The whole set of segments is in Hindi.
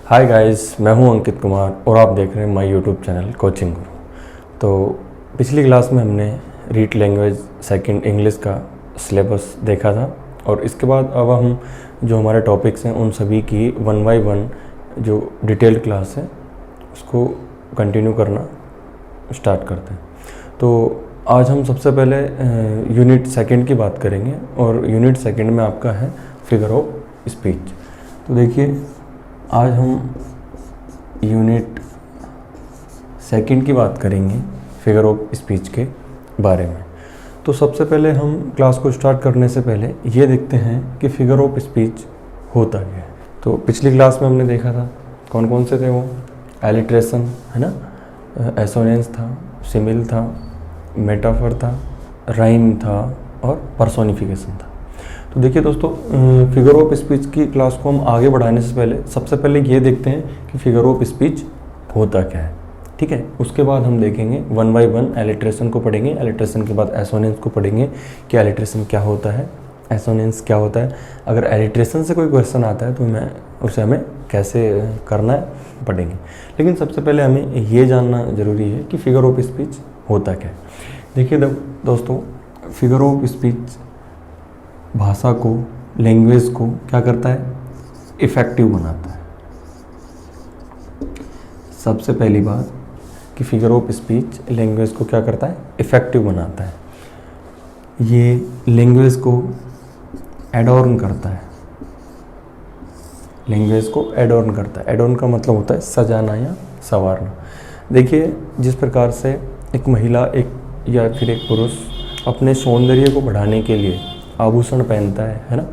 हाय गाइस, मैं हूं अंकित कुमार और आप देख रहे हैं माय यूट्यूब चैनल कोचिंग गुरु। तो पिछली क्लास में हमने रीड लैंग्वेज सेकंड इंग्लिश का सिलेबस देखा था और इसके बाद अब हम जो हमारे टॉपिक्स हैं उन सभी की 1 बाय 1 जो डिटेल्ड क्लास है उसको कंटिन्यू करना स्टार्ट करते हैं। तो आज हम सबसे पहले यूनिट सेकंड की बात करेंगे और यूनिट सेकंड में आपका है फिगर ऑफ स्पीच। तो देखिए, आज हम यूनिट सेकंड की बात करेंगे फिगर ऑफ स्पीच के बारे में। तो सबसे पहले हम क्लास को स्टार्ट करने से पहले ये देखते हैं कि फिगर ऑफ स्पीच होता क्या है। तो पिछली क्लास में हमने देखा था कौन कौन से थे वो, एलिट्रेशन है ना, एसोनेंस था, सिमिल था, मेटाफर था, राइम था और पर्सोनिफिकेशन था। तो देखिए दोस्तों, फिगर ऑफ स्पीच की क्लास को हम आगे बढ़ाने से पहले सबसे पहले ये देखते हैं कि फिगर ऑफ स्पीच होता क्या है। ठीक है, उसके बाद हम देखेंगे 1 बाय 1 एलिट्रेशन को पढ़ेंगे। एलिट्रेशन के बाद एसोनेंस को पढ़ेंगे कि एलिट्रेशन क्या होता है, एसोनेंस क्या होता है। अगर एलिट्रेशन से कोई क्वेश्चन आता है तो उसे हमें कैसे करना है पढ़ेंगे। लेकिन सबसे पहले हमें ये जानना ज़रूरी है कि फिगर ऑफ स्पीच होता क्या है। देखिए दोस्तों, फिगर ऑफ स्पीच भाषा को, लैंग्वेज को क्या करता है, इफ़ेक्टिव बनाता है। सबसे पहली बात कि फिगर ऑफ स्पीच लैंग्वेज को क्या करता है, इफ़ेक्टिव बनाता है। ये लैंग्वेज को एडॉर्न करता है, लैंग्वेज को एडॉर्न करता है। एडॉर्न का मतलब होता है सजाना या संवारना। देखिए, जिस प्रकार से एक महिला या फिर एक पुरुष अपने सौंदर्य को बढ़ाने के लिए आभूषण पहनता है ना,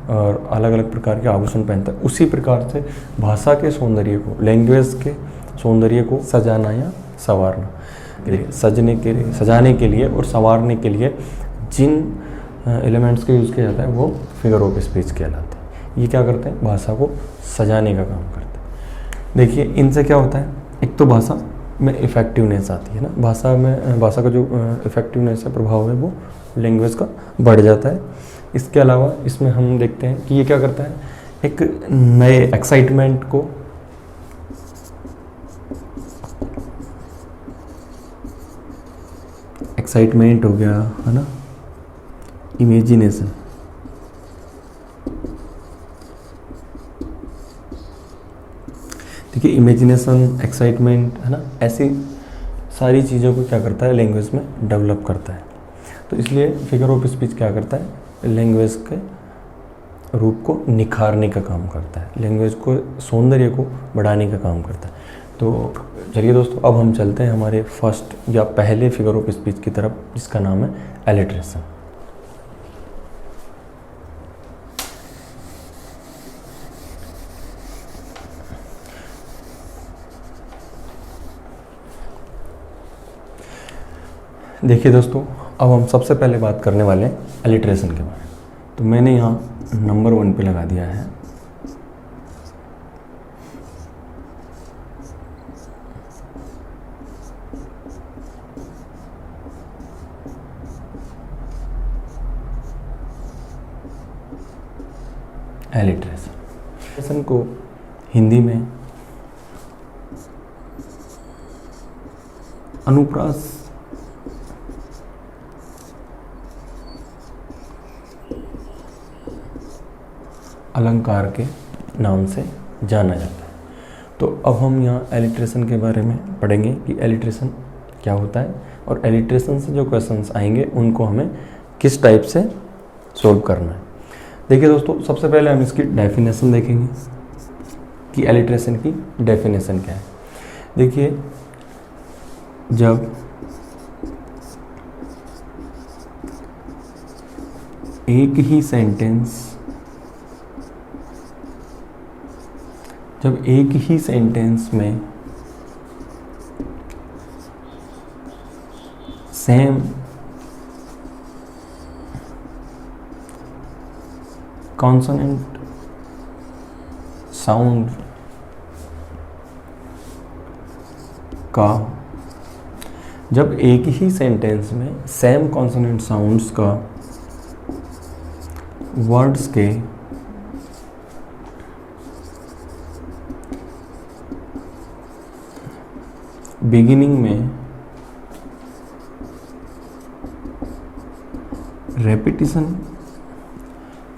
और अलग अलग प्रकार के आभूषण पहनता है, उसी प्रकार से भाषा के सौंदर्य को, लैंग्वेज के सौंदर्य को सजाना या संवारना, सजाने के लिए और संवारने के लिए जिन एलिमेंट्स का यूज़ किया जाता है वो फिगर ऑफ स्पीच कहलाते हैं। ये क्या करते हैं, भाषा को सजाने का काम करते हैं। देखिए, इनसे क्या होता है, एक तो भाषा में इफ़ेक्टिवनेस आती है ना, भाषा का जो इफ़ेक्टिवनेस है, प्रभाव है, वो लैंग्वेज का बढ़ जाता है। इसके अलावा इसमें हम देखते हैं कि ये क्या करता है, एक नए एक्साइटमेंट को, एक्साइटमेंट हो गया है ना, इमेजिनेशन, देखिए इमेजिनेशन, एक्साइटमेंट है ना, ऐसी सारी चीज़ों को क्या करता है, लैंग्वेज में डेवलप करता है। तो इसलिए फिगर ऑफ स्पीच क्या करता है, लैंग्वेज के रूप को निखारने का काम करता है, लैंग्वेज को, सौंदर्य को बढ़ाने का काम करता है। तो चलिए दोस्तों, अब हम चलते हैं हमारे फर्स्ट या पहले फिगर ऑफ स्पीच की तरफ, जिसका नाम है एलिट्रेशन। देखिए दोस्तों, अब हम सबसे पहले बात करने वाले हैं एलिट्रेशन के बारे में। तो मैंने यहाँ नंबर 1 पे लगा दिया है एलिट्रेशन। एलिट्रेशन को हिंदी में अनुप्रास अलंकार के नाम से जाना जाता है। तो अब हम यहाँ एलिट्रेशन के बारे में पढ़ेंगे कि एलिट्रेशन क्या होता है और एलिट्रेशन से जो क्वेश्चंस आएंगे उनको हमें किस टाइप से सॉल्व करना है। देखिए दोस्तों, सबसे पहले हम इसकी डेफिनेशन देखेंगे कि एलिट्रेशन की डेफिनेशन क्या है। देखिए, जब एक ही सेंटेंस में सेम कॉन्सोनेंट साउंड का, जब एक ही सेंटेंस में सेम कॉन्सोनेंट साउंड्स का वर्ड्स के बिगिनिंग में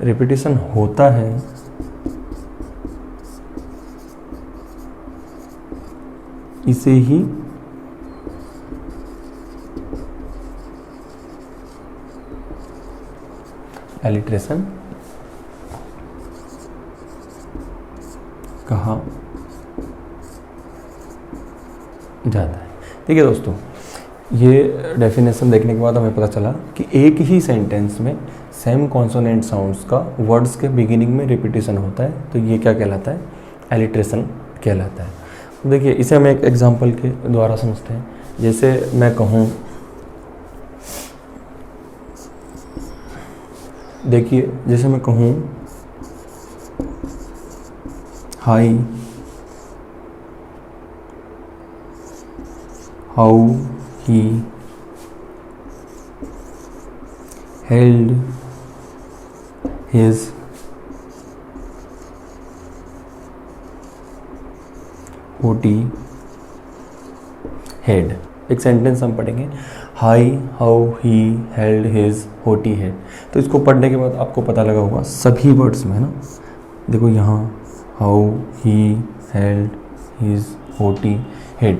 रेपिटेशन होता है, इसे ही एलिट्रेशन कहा जाता है। ठीक है दोस्तों, ये डेफिनेशन देखने के बाद हमें पता चला कि एक ही सेंटेंस में सेम कॉन्सोनेंट साउंड्स का वर्ड्स के बिगिनिंग में रिपीटेशन होता है, तो ये क्या कहलाता है? एलिट्रेशन कहलाता है। तो देखिए, इसे हम एक एग्जांपल के द्वारा समझते हैं। जैसे मैं कहूँ, देखिए जैसे मैं कहूँ high, how he held his haughty head. एक सेंटेंस हम पढ़ेंगे, high how he held his haughty head. तो इसको पढ़ने के बाद आपको पता लगा होगा सभी वर्ड्स में, है ना। देखो यहाँ how he held his haughty head,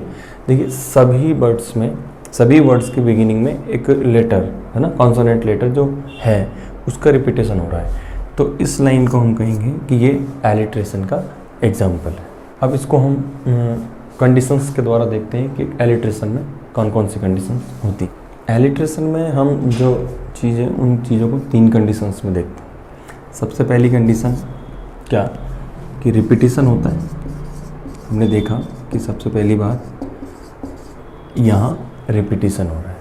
देखिए सभी वर्ड्स में, सभी वर्ड्स के बिगिनिंग में एक लेटर, है ना, कॉन्सोनेंट लेटर जो है उसका रिपीटेशन हो रहा है। तो इस लाइन को हम कहेंगे कि ये एलिट्रेशन का एग्जाम्पल है। अब इसको हम कंडीशंस के द्वारा देखते हैं कि एलिट्रेशन में कौन कौन सी कंडीशन होती। एलिट्रेशन में हम जो चीज़ें, उन चीज़ों को 3 कंडीशंस में देखते हैं। सबसे पहली कंडीशन क्या, कि रिपीटेशन होता है। हमने देखा कि सबसे पहली बात यहाँ रिपीटेशन हो रहा है।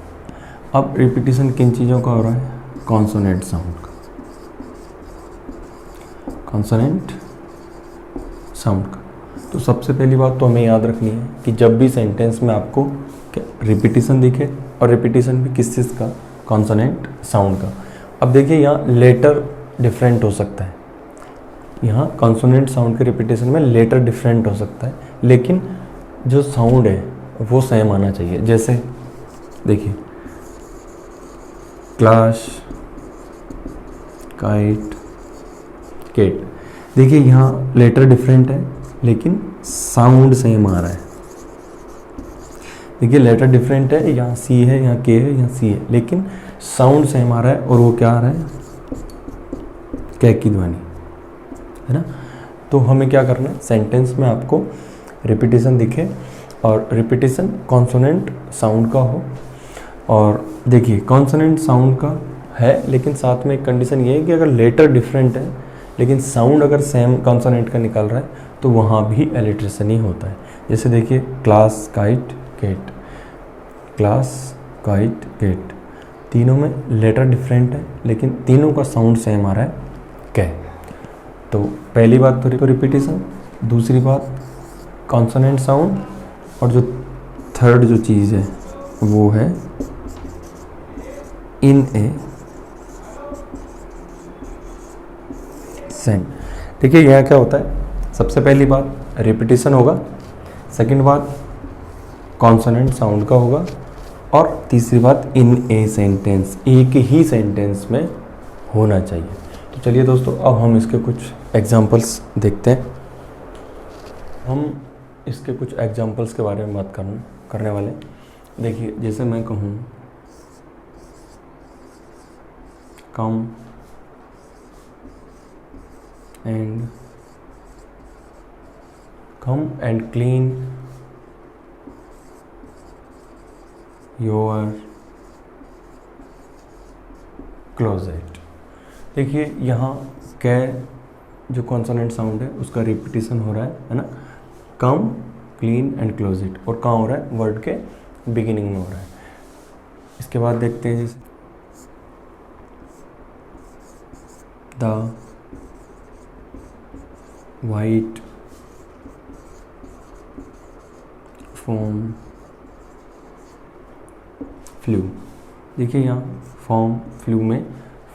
अब रिपीटेशन किन चीज़ों का हो रहा है? कॉन्सोनेंट साउंड का, कॉन्सोनेंट साउंड का। तो सबसे पहली बात तो हमें याद रखनी है कि जब भी सेंटेंस में आपको क्या रिपीटेशन दिखे, और रिपीटेशन भी किस चीज़ का? कॉन्सोनेंट साउंड का। अब देखिए यहाँ लेटर डिफरेंट हो सकता है, यहाँ कॉन्सोनेंट साउंड के रिपीटेशन में लेटर डिफरेंट हो सकता है, लेकिन जो साउंड है वो सेम आना चाहिए। जैसे देखिए क्लास, काइट, केट, देखिए यहाँ लेटर डिफरेंट है लेकिन साउंड सेम आ रहा है। देखिए लेटर डिफरेंट है, यहाँ सी है, यहाँ के है, यहाँ सी है, लेकिन साउंड सेम आ रहा है। और वो क्या आ रहा है? कै की ध्वनि, है ना। तो हमें क्या करना है? सेंटेंस में आपको रिपीटेशन दिखे और रिपीटेशन कॉन्सोनेंट साउंड का हो। और देखिए कॉन्सोनेंट साउंड का है, लेकिन साथ में एक कंडीशन ये है कि अगर लेटर डिफरेंट है लेकिन साउंड अगर सेम कॉन्सोनेंट का निकल रहा है तो वहाँ भी एलिट्रेशन ही होता है। जैसे देखिए class, kite, Kate, class, kite, Kate, तीनों में लेटर डिफरेंट है लेकिन तीनों का साउंड सेम आ रहा है, कै। तो पहली बात तो रिपीटेशन, दूसरी बात कॉन्सोनेंट साउंड, और जो थर्ड जो चीज़ है वो है इन ए सेंट। देखिए यहाँ क्या होता है? सबसे पहली बात रिपीटेशन होगा, सेकंड बात कॉन्सोनेंट साउंड का होगा, और तीसरी बात इन ए सेंटेंस, एक ही सेंटेंस में होना चाहिए। तो चलिए दोस्तों, अब हम इसके कुछ एग्जांपल्स देखते हैं। हम इसके कुछ एग्जांपल्स के बारे में बात करने वाले। देखिए जैसे मैं कहूँ come and clean your closet. देखिए यहाँ कै जो कॉन्सोनेंट साउंड है उसका रिपीटेशन हो रहा है ना। कम, क्लीन एंड क्लोजेट, और कहाँ हो रहा है? वर्ड के बिगिनिंग में हो रहा है। इसके बाद देखते हैं जैसे द वाइट फॉर्म फ्लू। देखिए यहाँ फॉर्म फ्लू में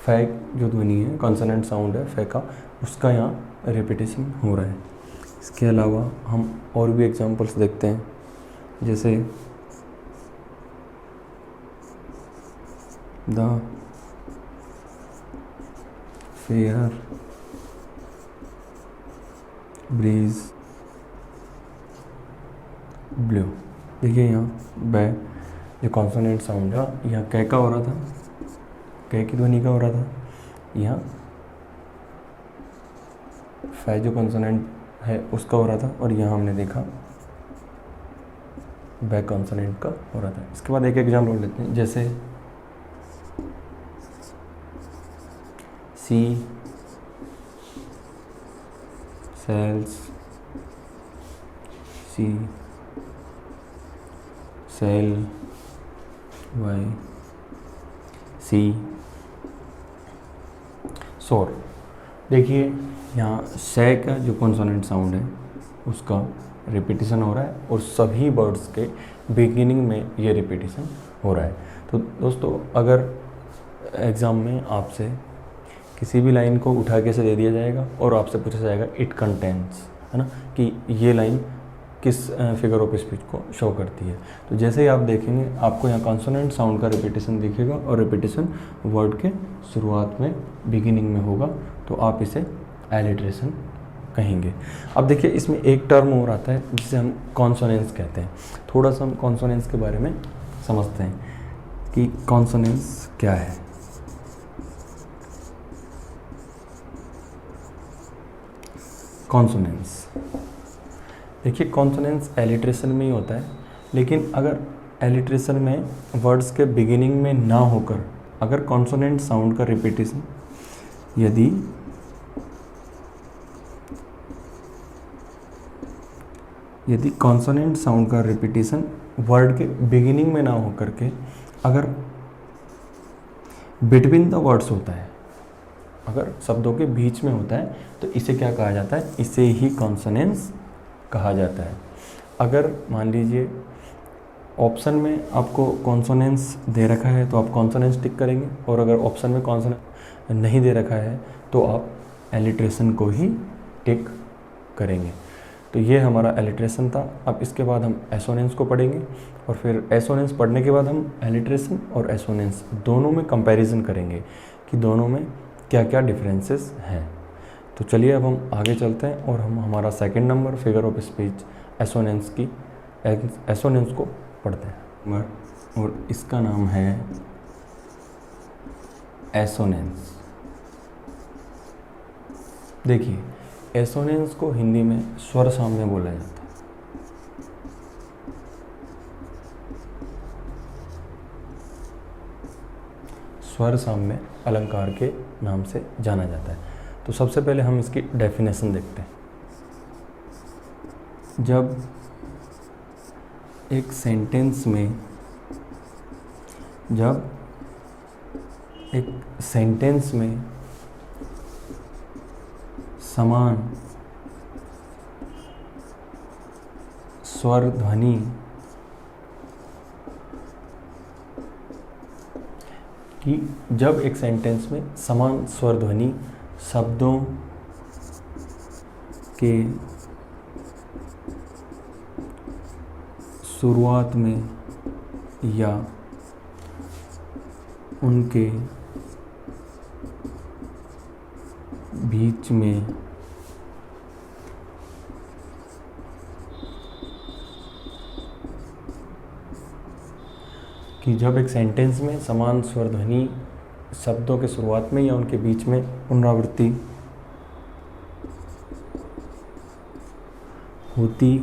फैक जो ध्वनि है, कॉन्सोनेंट साउंड है फै का, उसका यहाँ रिपीटेशन हो रहा है। इसके अलावा हम और भी एग्जांपल्स देखते हैं। जैसे द फेयर ब्रीज ब्लू। देखिए यहाँ बै जो कॉन्सोनेंट साउंड है यहाँ कै का हो रहा था, कै की ध्वनि का हो रहा था, यहाँ फै जो कॉन्सोनेंट है उसका हो रहा था, और यहाँ हमने देखा बै कॉन्सोनेंट का हो रहा था। इसके बाद एक एग्जाम्पल लेते हैं, जैसे सी सेल्स, सी सेल, वाई सी शोर। देखिए यहाँ से का जो कॉन्सोनेंट साउंड है उसका रिपीटिशन हो रहा है, और सभी वर्ड्स के बिगिनिंग में ये रिपीटिशन हो रहा है। तो दोस्तों अगर एग्ज़ाम में आपसे किसी भी लाइन को उठा के से दे दिया जाएगा और आपसे पूछा जाएगा इट कंटेंट्स, है ना, कि ये लाइन किस फिगर ऑफ स्पीच को शो करती है, तो जैसे ही आप देखेंगे आपको यहाँ कॉन्सोनेंट साउंड का रिपीटिशन दिखेगा, और रिपीटिशन वर्ड के शुरुआत में बिगिनिंग में होगा, तो आप इसे एलिट्रेशन कहेंगे। अब देखिए इसमें एक टर्म और आता है जिसे हम कॉन्सोनेंस कहते हैं। थोड़ा सा हम कॉन्सोनेंस के बारे में समझते हैं कि कॉन्सोनेंस क्या है। कॉन्सोनेंस, देखिए कॉन्सोनेंस एलिट्रेशन में ही होता है, लेकिन अगर एलिट्रेशन में वर्ड्स के बिगिनिंग में ना होकर अगर कॉन्सोनेंट साउंड का रिपीटिशन यदि कॉन्सोनेंट साउंड का रिपीटिशन वर्ड के बिगिनिंग में ना होकर के अगर बिटवीन द वर्ड्स होता है, अगर शब्दों के बीच में होता है, तो इसे क्या कहा जाता है, इसे ही कॉन्सोनेंस कहा जाता है। अगर मान लीजिए ऑप्शन में आपको कॉन्सोनेंस दे रखा है तो आप कॉन्सोनेंस टिक करेंगे, और अगर ऑप्शन में कॉन्सोनेंस नहीं दे रखा है तो आप एलिट्रेशन को ही टिक करेंगे। तो ये हमारा एलिट्रेशन था। अब इसके बाद हम एसोनेंस को पढ़ेंगे, और फिर एसोनेंस पढ़ने के बाद हम एलिट्रेशन और एसोनेंस दोनों में कंपैरिजन करेंगे कि दोनों में क्या क्या डिफरेंसेस हैं। तो चलिए अब हम आगे चलते हैं और हम हमारा second number figure of speech assonance को पढ़ते हैं, और इसका नाम है एसोनेंस। देखिए एसोनेंस को हिंदी में स्वर साम्य बोला जाता है। स्वर साम्य अलंकार के नाम से जाना जाता है। तो सबसे पहले हम इसकी डेफिनेशन देखते हैं। जब एक सेंटेंस में समान स्वर ध्वनि जब एक सेंटेंस में समान स्वर ध्वनि शब्दों के शुरुआत में या उनके बीच में कि जब एक सेंटेंस में समान स्वर ध्वनि शब्दों के शुरुआत में या उनके बीच में पुनरावृत्ति होती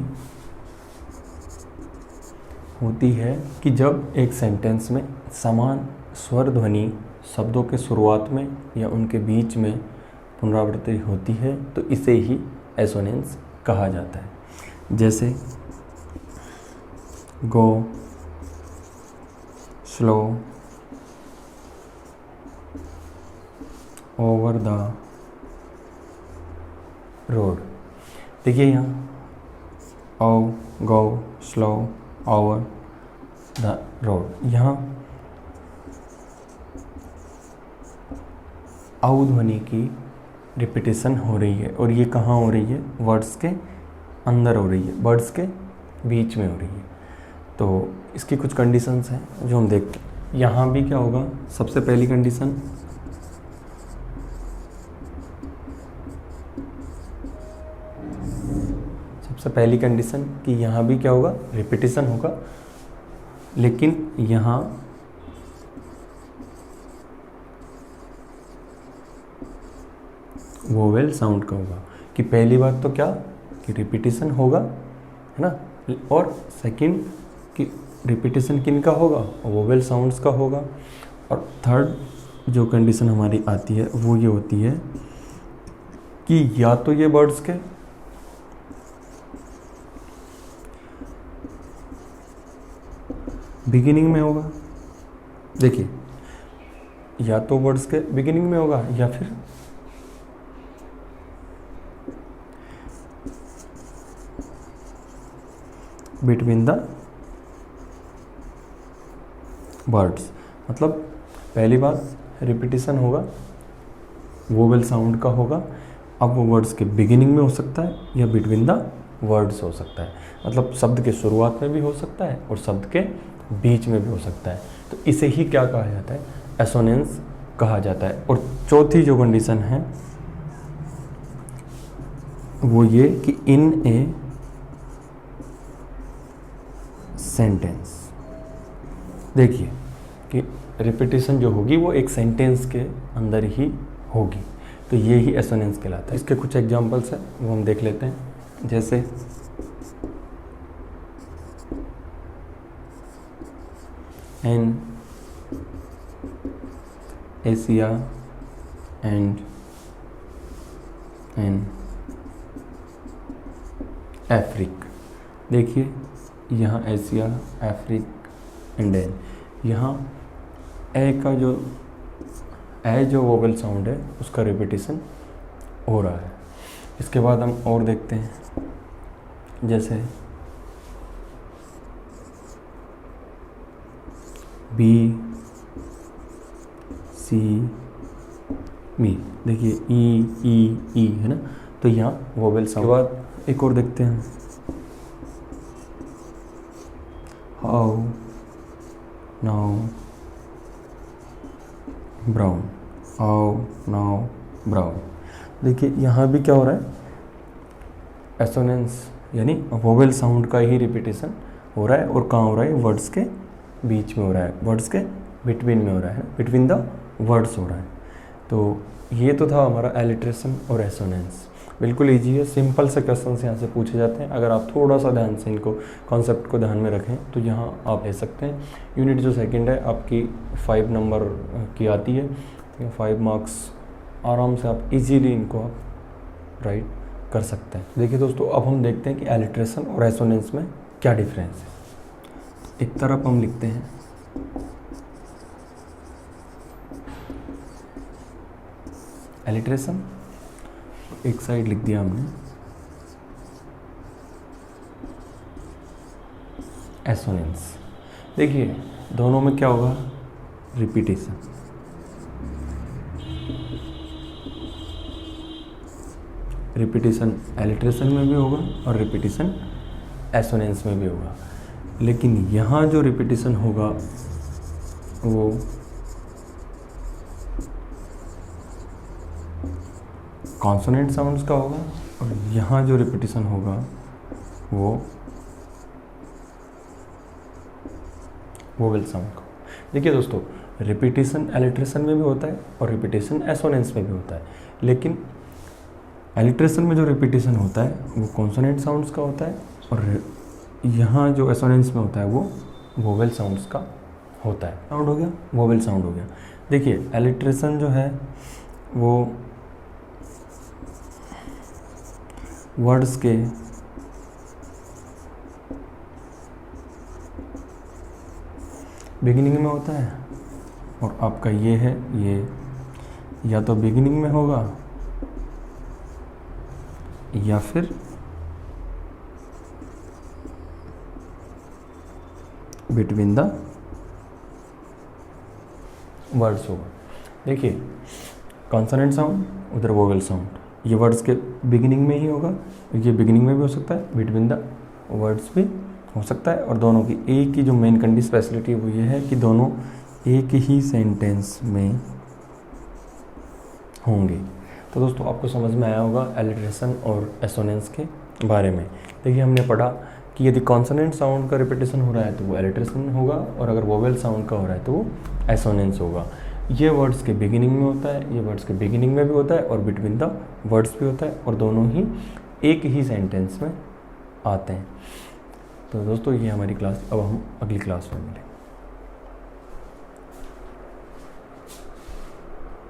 है, कि जब एक सेंटेंस में समान स्वर ध्वनि शब्दों के शुरुआत में या उनके बीच में पुनरावृत्ति होती है, तो इसे ही एसोनेंस कहा जाता है। जैसे गो, स्लो, ओवर द रोड। देखिए यहाँ ओ, गो, स्लो, ओवर द रोड, यहाँ औ ध्वनि की रिपीटेशन हो रही है, और ये कहाँ हो रही है, वर्ड्स के अंदर हो रही है, वर्ड्स के बीच में हो रही है। तो इसकी कुछ कंडीशंस हैं जो हम देखते हैं। यहाँ भी क्या होगा, सबसे पहली कंडीशन कि यहाँ भी क्या होगा, रिपीटिशन होगा, लेकिन यहाँ वोवेल साउंड का होगा। कि पहली बात तो क्या कि रिपीटिशन होगा, है ना, और सेकंड कि रिपीटिशन किन का होगा, वोवेल साउंड्स का होगा। और थर्ड जो कंडीशन हमारी आती है वो ये होती है कि या तो ये वर्ड्स के बिगिनिंग में होगा, देखिए, या तो वर्ड्स के बिगिनिंग में होगा या फिर बिटवीन द वर्ड्स। मतलब पहली बात रिपीटिशन होगा, वोवेल साउंड का होगा। अब वो वर्ड्स के बिगिनिंग में हो सकता है या बिटवीन द वर्ड्स हो सकता है, मतलब शब्द के शुरुआत में भी हो सकता है और शब्द के बीच में भी हो सकता है। तो इसे ही क्या कहा जाता है, एसोनेंस कहा जाता है। और चौथी जो कंडीशन है वो ये कि इन ए सेंटेंस, देखिए कि रिपीटिशन जो होगी वो एक सेंटेंस के अंदर ही होगी, तो ये ही एसोनेंस कहलाता है। इसके कुछ एग्जांपल्स हैं वो हम देख लेते हैं, जैसे एन एशिया एंड एन अफ्रीक। देखिए यहाँ एशिया, अफ्रीक एंड एन, यहाँ ए का जो वोवेल साउंड है उसका रिपीटिशन हो रहा है। इसके बाद हम और देखते हैं, जैसे बी सी मी, देखिए ई है ना, तो यहाँ वोवेल साउंड। के बाद एक और देखते हैं, how now brown, how now brown. देखिए यहाँ भी क्या हो रहा है, एसोनेंस यानी वोवेल साउंड का ही रिपीटिशन हो रहा है। और कहाँ हो रहा है, वर्ड्स के बीच में हो रहा है, वर्ड्स के बिटवीन में हो रहा है, बिटवीन द वर्ड्स हो रहा है। तो ये तो था हमारा एलिट्रेशन और एसोनेंस। बिल्कुल ईजी है, सिंपल से क्वेश्चन यहाँ से पूछे जाते हैं। अगर आप थोड़ा सा ध्यान से इनको कॉन्सेप्ट को ध्यान में रखें तो यहाँ आप ले सकते हैं। यूनिट जो सेकंड है आपकी 5 नंबर की आती है, 5 मार्क्स आराम से आप इजीली इनको आप राइट कर सकते हैं। देखिए दोस्तों, अब हम देखते हैं कि एलिट्रेशन और एसोनेंस में क्या डिफरेंस है। एक तरफ हम लिखते हैं एलिट्रेशन, एक साइड लिख दिया हमने एसोनेंस। देखिए दोनों में क्या होगा, रिपीटिशन। रिपीटिशन एलिट्रेशन में भी होगा और रिपीटिशन एसोनेंस में भी होगा, लेकिन यहाँ जो रिपीटिशन होगा वो कॉन्सोनेंट साउंड्स का होगा और यहाँ जो रिपीटिशन होगा वो वोवेल साउंड का। देखिए दोस्तों, रिपीटिशन एलिट्रेशन में भी होता है और रिपीटिशन एसोनेंस में भी होता है, लेकिन एलिट्रेशन में जो रिपीटिशन होता है वो कॉन्सोनेंट साउंड्स का होता है और यहाँ जो एसोनेंस में होता है वो वोवेल साउंड्स का होता है। साउंड हो गया, वोवेल साउंड हो गया। देखिए एलिट्रेशन जो है वो वर्ड्स के बिगिनिंग में होता है और आपका ये है, ये या तो बिगिनिंग में होगा या फिर बिटवीन द वर्ड्स होगा। देखिए कॉन्सोनेंट साउंड उधर वोवेल साउंड, ये वर्ड्स के बिगिनिंग में ही होगा, ये बिगिनिंग में भी हो सकता है, बिटवीन द वर्ड्स भी हो सकता है, और दोनों की एक ही जो मेन कंडीशन स्पेशलिटी वो ये है कि दोनों एक ही सेंटेंस में होंगे। तो दोस्तों आपको समझ में आया होगा एलिट्रेशन और एसोनेंस के बारे में। देखिए हमने पढ़ा कि यदि कॉन्सोनेंट साउंड का रिपीटेशन हो रहा है तो वो एलिट्रेशन होगा, और अगर वोवेल साउंड का हो रहा है तो वो एसोनेंस होगा। ये वर्ड्स के बिगिनिंग में होता है, ये वर्ड्स के बिगिनिंग में भी होता है और बिटवीन द वर्ड्स भी होता है, और दोनों ही एक ही सेंटेंस में आते हैं। तो दोस्तों ये हमारी क्लास, अब हम अगली क्लास में मिलेंगे।